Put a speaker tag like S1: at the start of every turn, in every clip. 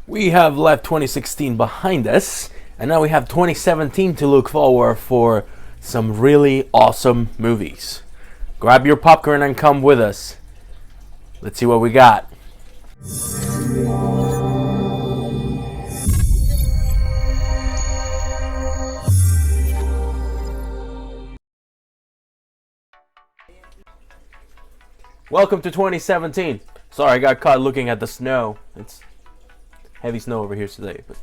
S1: We have left 2016 behind us, and now we have 2017 to look forward for some really awesome movies. Grab your popcorn and come with us. Let's see what we got. Welcome to 2017. Sorry, I got caught looking at the snow. It's heavy snow over here today. But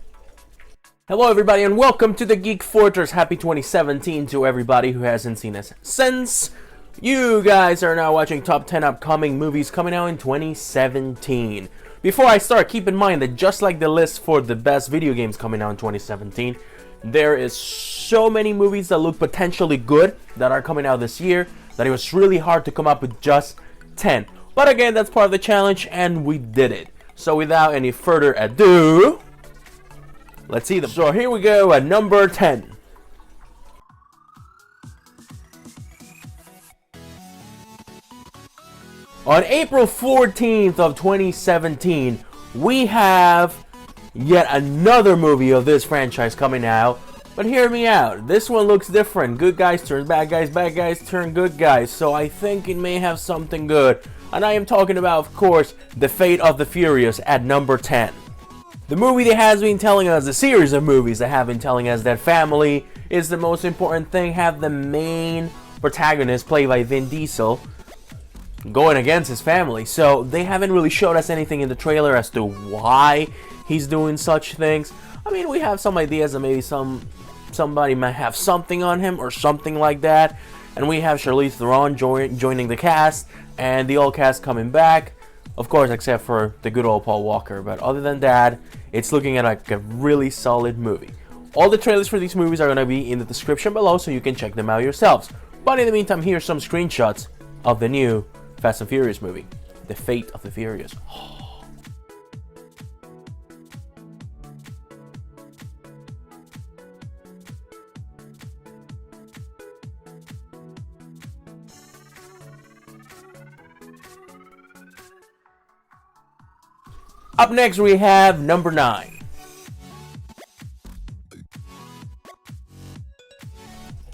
S1: hello everybody and welcome to the Geek Fortress. Happy 2017 to everybody who hasn't seen us since. You guys are now watching top 10 upcoming movies coming out in 2017. Before I start, keep in mind that just like the list for the best video games coming out in 2017, there is so many movies that look potentially good that are coming out this year that it was really hard to come up with just 10. But again, that's part of the challenge and we did it. So without any further ado, let's see them. So here we go at number 10. On April 14th of 2017, we have yet another movie of this franchise coming out. But hear me out, this one looks different. Good guys turn bad guys turn good guys. So I think it may have something good. And I am talking about, of course, The Fate of the Furious at number 10. The movie that has been telling us, the series of movies that have been telling us that family is the most important thing, have the main protagonist played by Vin Diesel going against his family. So they haven't really showed us anything in the trailer as to why he's doing such things. I mean, we have some ideas and maybe somebody might have something on him or something like that. And we have Charlize Theron joining the cast and the old cast coming back. Of course, except for the good old Paul Walker. But other than that, it's looking at like a really solid movie. All the trailers for these movies are going to be in the description below so you can check them out yourselves. But in the meantime, here's some screenshots of the new Fast and Furious movie, The Fate of the Furious. Up next, we have number 9.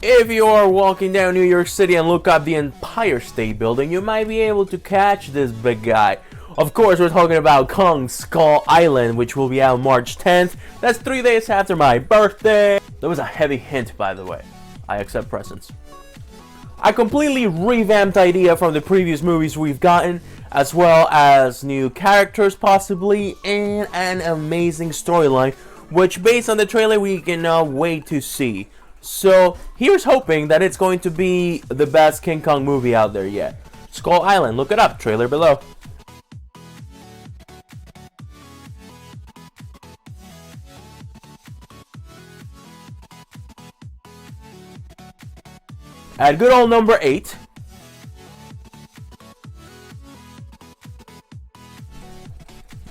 S1: If you are walking down New York City and look up the Empire State Building, you might be able to catch this big guy. Of course, we're talking about Kong Skull Island, which will be out March 10th. That's 3 days after my birthday. That was a heavy hint, by the way. I accept presents. A completely revamped idea from the previous movies we've gotten, as well as new characters possibly, and an amazing storyline, which based on the trailer we can wait to see. So here's hoping that it's going to be the best King Kong movie out there yet. Skull Island, look it up, trailer below. At good old number 8,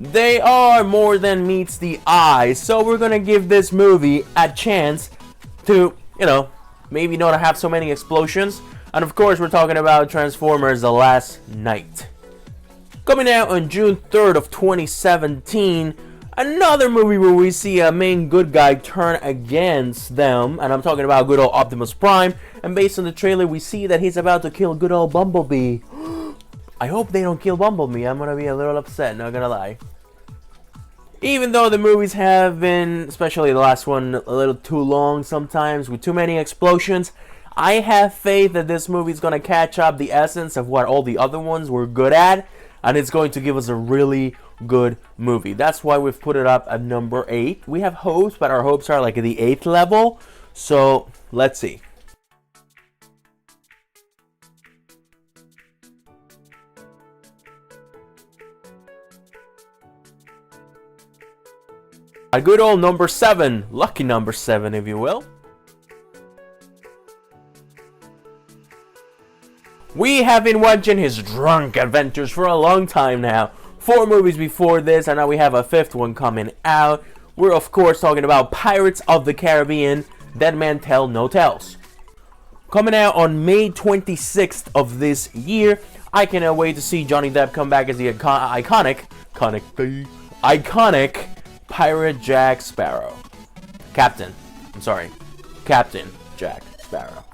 S1: they are more than meets the eye, so we're gonna give this movie a chance to, maybe not have so many explosions. And of course, we're talking about Transformers: The Last Knight. Coming out on June 3rd of 2017, another movie where we see a main good guy turn against them, and I'm talking about good old Optimus Prime. And based on the trailer, we see that he's about to kill good old Bumblebee. I hope they don't kill Bumblebee. I'm gonna be a little upset, not gonna lie. Even though the movies have been, especially the last one, a little too long sometimes with too many explosions, I have faith that this movie is gonna catch up the essence of what all the other ones were good at, and it's going to give us a really good movie. That's why we've put it up at number 8. We have hopes, but our hopes are like at the 8th level. So let's see. A good old number 7, lucky number 7 if you will. We have been watching his drunk adventures for a long time now. 4 movies before this, and now we have a 5th one coming out. We're of course talking about Pirates of the Caribbean, Dead Man Tell No Tales. Coming out on May 26th of this year. I cannot wait to see Johnny Depp come back as the iconic Pirate Jack Sparrow. Captain Jack Sparrow.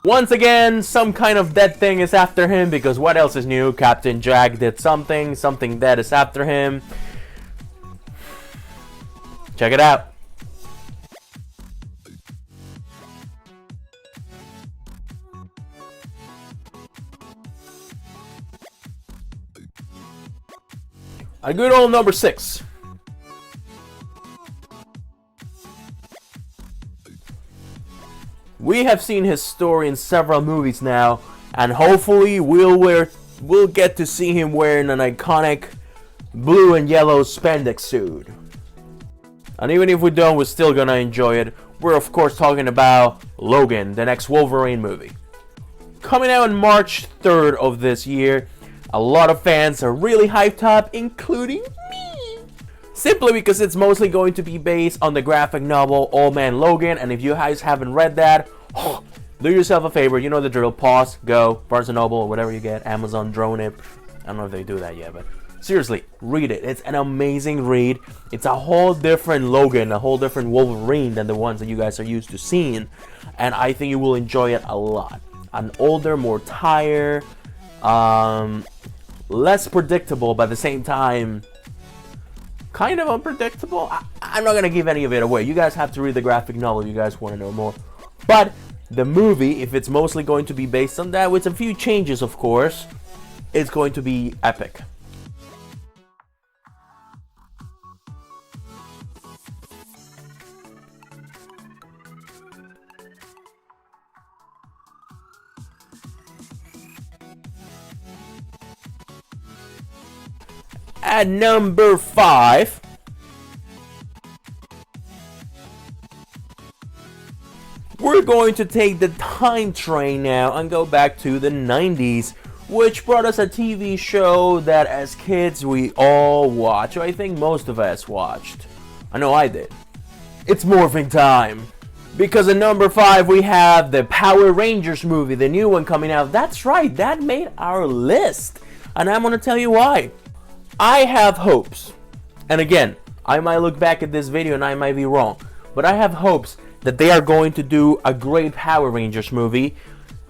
S1: Once again, some kind of dead thing is after him, because what else is new? Captain Jack did something dead is after him. Check it out. A good old number 6. We have seen his story in several movies now, and hopefully we'll get to see him wearing an iconic blue and yellow spandex suit. And even if we don't, we're still gonna enjoy it. We're of course talking about Logan, the next Wolverine movie. Coming out on March 3rd of this year. A lot of fans are really hyped up, including me. Simply because it's mostly going to be based on the graphic novel Old Man Logan. And if you guys haven't read that, do yourself a favor. You know the drill. Pause, go, Barnes & Noble, or whatever you get. Amazon, drone it. I don't know if they do that yet, but seriously, read it. It's an amazing read. It's a whole different Logan, a whole different Wolverine than the ones that you guys are used to seeing. And I think you will enjoy it a lot. An older, more tired, less predictable, but at the same time kind of unpredictable. I'm not gonna give any of it away. You guys have to read the graphic novel if you guys want to know more. But the movie, if it's mostly going to be based on that, with a few changes of course, it's going to be epic. At number 5, we're going to take the time train now and go back to the 90s, which brought us a TV show that as kids we all watched. I think most of us watched. I know I did. It's morphing time. Because at number 5 we have the Power Rangers movie, the new one coming out. That's right, that made our list. And I'm going to tell you why. I have hopes, and again, I might look back at this video and I might be wrong, but I have hopes that they are going to do a great Power Rangers movie.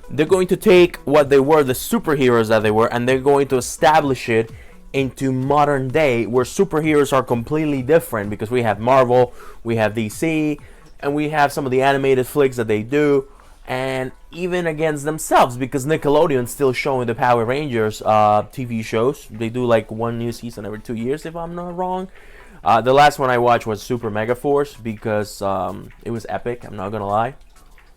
S1: They're going to take what they were, the superheroes that they were, and they're going to establish it into modern day where superheroes are completely different, because we have Marvel, we have DC, and we have some of the animated flicks that they do. And even against themselves, because Nickelodeon's still showing the Power Rangers TV shows. They do like one new season every 2 years, if I'm not wrong. The last one I watched was Super Mega Force, because it was epic, I'm not gonna lie.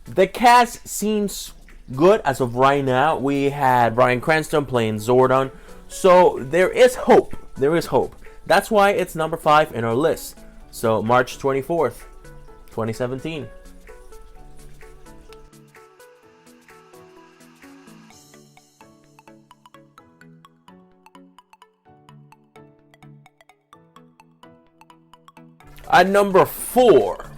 S1: The cast seems good as of right now. We had Bryan Cranston playing Zordon, so there is hope. There is hope. That's why it's number 5 in our list. So March 24th, 2017. At number 4,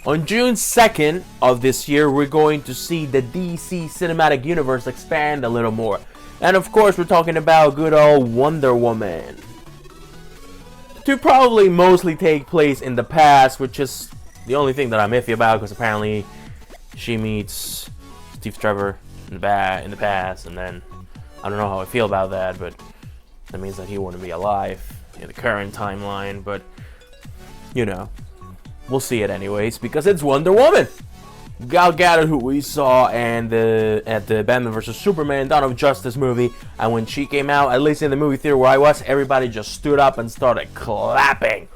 S1: on June 2nd of this year, we're going to see the DC Cinematic Universe expand a little more. And of course, we're talking about good old Wonder Woman. To probably mostly take place in the past, which is the only thing that I'm iffy about, because apparently she meets Steve Trevor in the past, and then I don't know how I feel about that, but that means that he wouldn't be alive in the current timeline, but you know, we'll see it anyways, because it's Wonder Woman. Gal Gadot, who we saw at the Batman vs Superman Dawn of Justice movie, and when she came out, at least in the movie theater where I was, everybody just stood up and started clapping.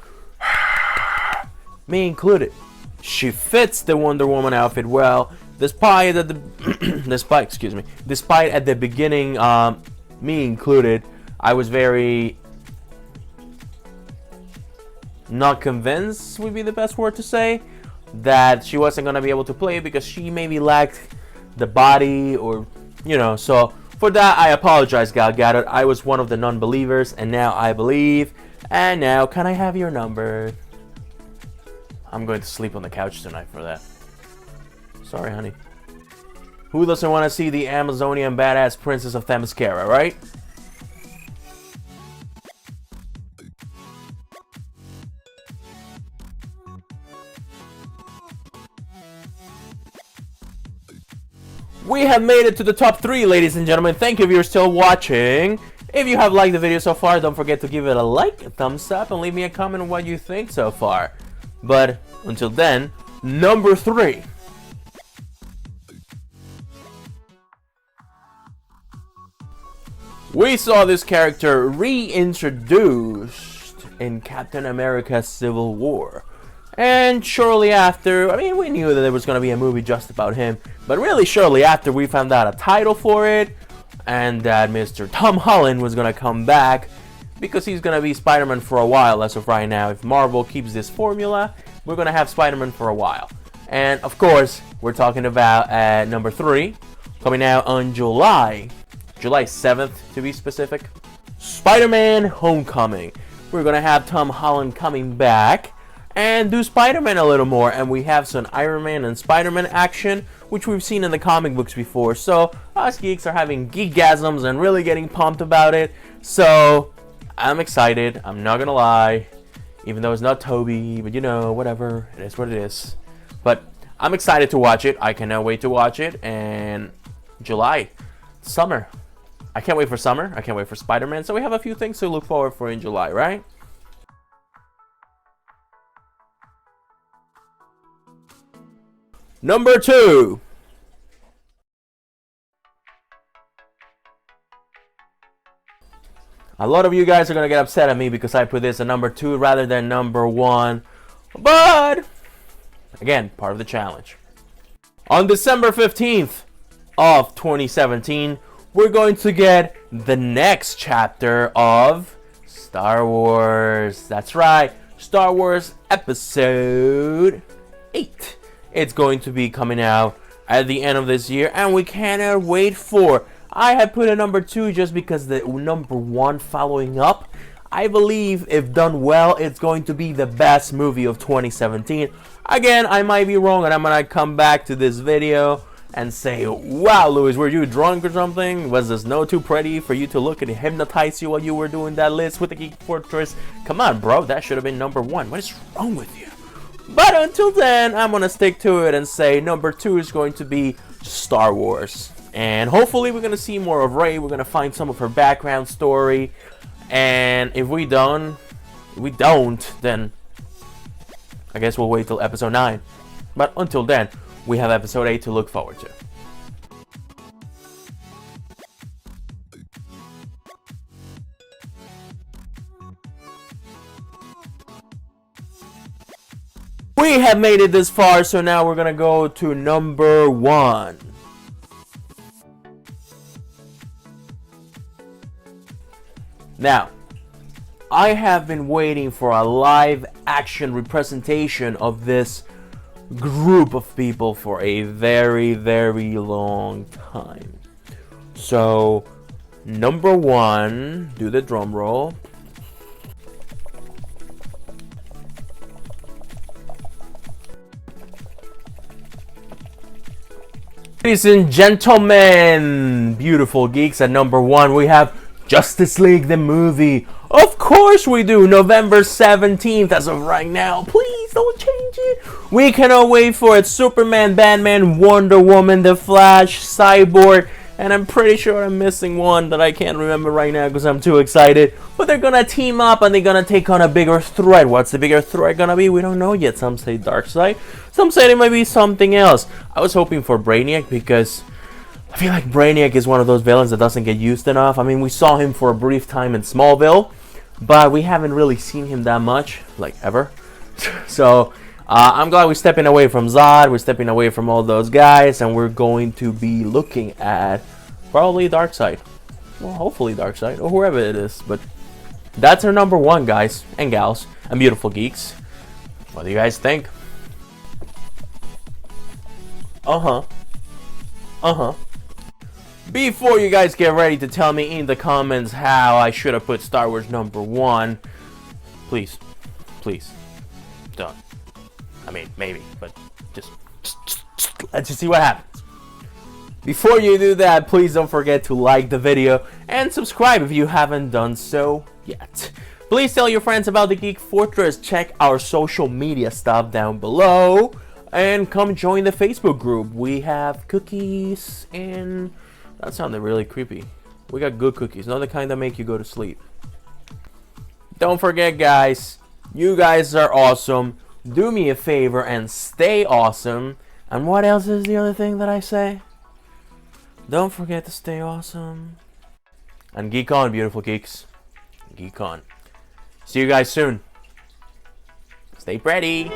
S1: Me included. She fits the Wonder Woman outfit well, despite at the beginning, me included, I was very not convinced would be the best word to say, that she wasn't going to be able to play because she maybe lacked the body, or you know. So for that I apologize, Gal Gadot. I was one of the non-believers, and now I believe. And now, can I have your number? I'm going to sleep on the couch tonight for that. Sorry, honey. Who doesn't want to see the Amazonian badass princess of Themyscira, right? We have made it to the top 3, ladies and gentlemen. Thank you if you're still watching. If you have liked the video so far, don't forget to give it a like, a thumbs up, and leave me a comment on what you think so far. But until then, number 3. We saw this character reintroduced in Captain America Civil War. And shortly after, I mean, we knew that there was going to be a movie just about him, but really shortly after we found out a title for it, and that Mr. Tom Holland was going to come back, because he's going to be Spider-Man for a while as of right now. If Marvel keeps this formula, we're going to have Spider-Man for a while. And of course, we're talking about number 3, coming out on July 7th to be specific, SpiderMan Homecoming. We're going to have Tom Holland coming back and do Spider-Man a little more, and we have some Iron Man and Spider-Man action, which we've seen in the comic books before. So us geeks are having geekgasms and really getting pumped about it. So I'm excited, I'm not gonna lie, even though it's not Toby, but you know, whatever, it is what it is. But I'm excited to watch it. I cannot wait to watch it. And July, summer, I can't wait for summer, I can't wait for Spider-Man. So we have a few things to look forward for in July, right? Number 2. A lot of you guys are going to get upset at me because I put this at number 2 rather than number 1. But, again, part of the challenge. On December 15th of 2017, we're going to get the next chapter of Star Wars. That's right, Star Wars Episode 8. It's going to be coming out at the end of this year, and we cannot wait for. I have put a number 2 just because the number 1 following up, I believe if done well, it's going to be the best movie of 2017. Again, I might be wrong, and I'm gonna come back to this video and say, wow, Louis, were you drunk or something? Was this no too pretty for you to look and hypnotize you while you were doing that list with the Geek Fortress? Come on, bro, that should have been number 1. What is wrong with you? But until then, I'm gonna stick to it and say number 2 is going to be Star Wars. And hopefully we're gonna see more of Rey. We're gonna find some of her background story. And if we don't, then I guess we'll wait till episode 9. But until then, we have episode 8 to look forward to. We have made it this far, so now we're gonna go to number 1. Now, I have been waiting for a live action representation of this group of people for a very, very long time. So, number 1, do the drum roll. Ladies and gentlemen, beautiful geeks, at number 1 we have Justice League the movie. Of course we do, November 17th as of right now. Please don't change it. We cannot wait for it. Superman, Batman, Wonder Woman, The Flash, Cyborg, and I'm pretty sure I'm missing one that I can't remember right now because I'm too excited. But they're gonna team up and they're gonna take on a bigger threat. What's the bigger threat gonna be? We don't know yet. Some say Darkseid, some say it might be something else. I was hoping for Brainiac because I feel like Brainiac is one of those villains that doesn't get used enough. I mean, we saw him for a brief time in Smallville, but we haven't really seen him that much, like ever. So I'm glad we're stepping away from Zod, we're stepping away from all those guys, and we're going to be looking at probably Darkseid. Well, hopefully Darkseid, or whoever it is. But that's our number 1, guys and gals and beautiful geeks. What do you guys think? Before you guys get ready to tell me in the comments how I should have put Star Wars number 1, please don't. I mean, maybe, but just let's just see what happens. Before you do that, please don't forget to like the video and subscribe if you haven't done so yet. Please tell your friends about the Geek Fortress. Check our social media stuff down below. And come join the Facebook group. We have cookies and... That sounded really creepy. We got good cookies, not the kind that make you go to sleep. Don't forget, guys. You guys are awesome. Do me a favor and stay awesome. And what else is the other thing that I say? Don't forget to stay awesome. And geek on, beautiful geeks. Geek on. See you guys soon. Stay pretty.